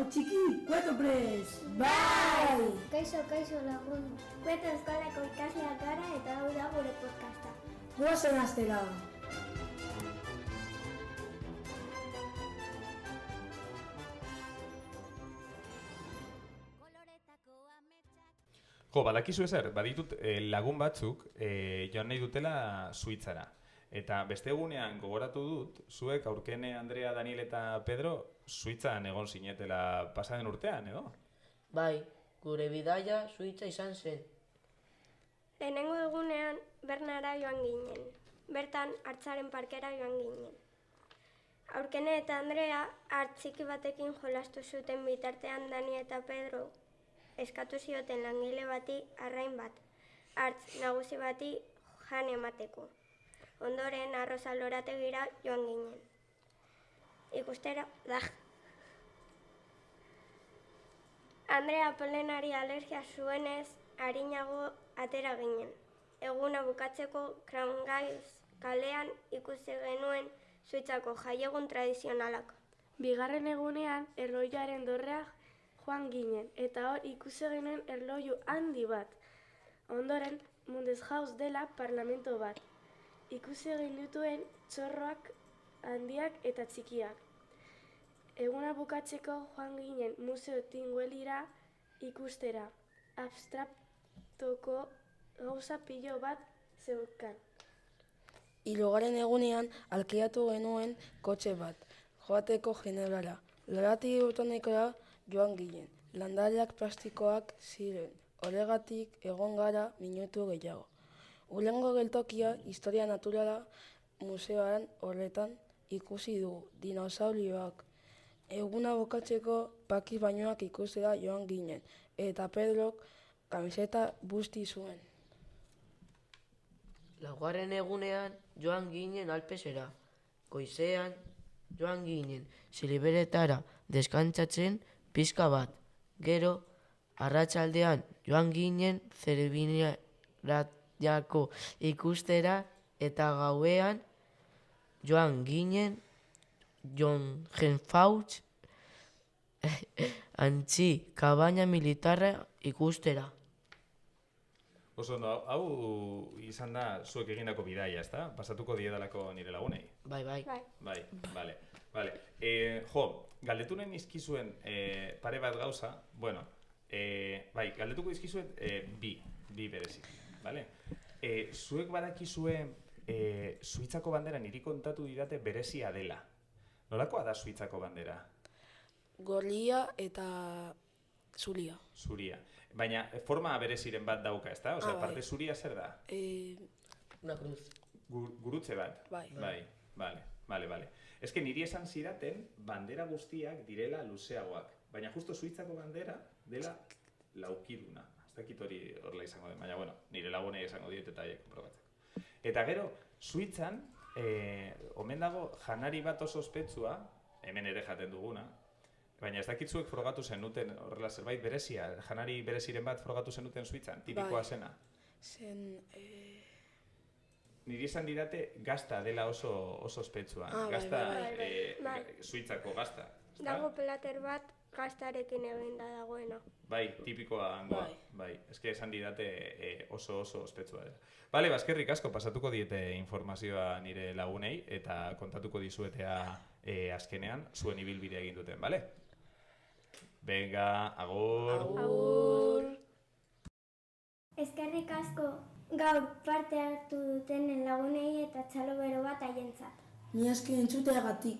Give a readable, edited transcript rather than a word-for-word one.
txiki, kueto prez! Bai! Kaixo lagun. Kueto eskolako ikasleak gara eta hau da gure podcasta. Guazen hastera! Jo, badakizu ezer, baditut lagun batzuk joan nahi dutela Suitzara. Eta beste egunean gogoratu dut, zuek Aurkene, Andrea, Daniel eta Pedro Suitzan egon zinetela pasaden urtean, edo? Bai, gure bidaia Suitza izan zen. Lehenengo egunean Bernara joan ginen. Bertan hartzaren parkera joan ginen. Aurkene eta Andrea hartz txiki batekin jolastu zuten bitartean Dani eta Pedro eskatu zioten langile bati arrain bat, hartz nagusi bati jan emateko. Ondoren arroza lorategira joan ginen. Ikustera, Andrea polenari alergia zuenez, arinago atera ginen. Eguna bukatzeko Krangaiz kalean ikusi genuen Suitzako jaiegun tradizionalak. Bigarren egunean erlojuaren dorrea joan ginen, eta hor ikusi genuen erloju handi bat. Ondoren, Bundeshaus dela parlamento bat. Ikusi genituen txorroak handiak eta txikiak. Eguna bukatzeko joan ginen Museo Tinguelira ikustera. Abstraktoko gauza pilo bat zeukan. Hirugarren egunean alkilatu genuen kotxe bat, joateko Generala. Lorategi botanikora joan ginen. Landareak plastikoak ziren, horregatik egon gara minutu gehiago. Hurrengo geltokia historia naturala museoan horretan ikusi dugu, dinosaurioak. Eguna bukatzeko Pakiz bainoak ikustera joan ginen, eta Pedrok kamiseta busti zuen. Laugarren egunean joan ginen Alpesera. Goizean joan ginen Ziliberetara deskantzatzen pixka bat. Gero, arratsaldean joan ginen Zerbinarako ikustera eta gauean joan ginen Jongenfauch antzi kabaina militarra ikustera. Oso ondo, hau izan da zuek egindako bidaia, ezta? Pasatuko diedalako nire lagunei. Bai. Bai, bale. Jo, galdetu nahi nizkizuen pare bat gauza, bueno, galdetuko dizkizuet bi berezik, bale? Zuek badakizue Suitzako bandera niri kontatu didate berezia dela. Nolakoa da Suitzako bandera? Gorria eta zuria. Zuria. Baina forma bereziren bat dauka, ezta? Osea, parte zuria zer da? Una cruz. Gurutze bat? Bai. Bale. Ez que niri esan zidaten bandera guztiak direla luzeagoak. Baina justo Suitzako bandera dela laukiduna. Ez dakit hori horrela izango den, baina bueno, nire lagunei esango diet eta haiek konprobatzeko. Eta gero, Suitzan, omen dago janari bat oso ospetsua, hemen ere jaten duguna, baina ez dakitzuek frogatu zenuten horrela zerbait berezia, janari bereziren bat frogatu zenuten Suitzan, tipikoa zena? Niri esan didate gazta dela oso ospetsua, gazta, Suitzako gazta. Dago plater bat gaztarekin eginda dagoena. Bai, tipikoa hangoa, bai. Ez que esan didate oso ospetsua dela. Bale, baskerrik asko pasatuko diete informazioa nire lagunei eta kontatuko dizuetea azkenean zuen ibilbidea egin duten, bale? Venga, agur! Eskerrik asko gaur parte hartu duten lagunei eta txalo bero bat haientzat. Ni aski entzuteagatik.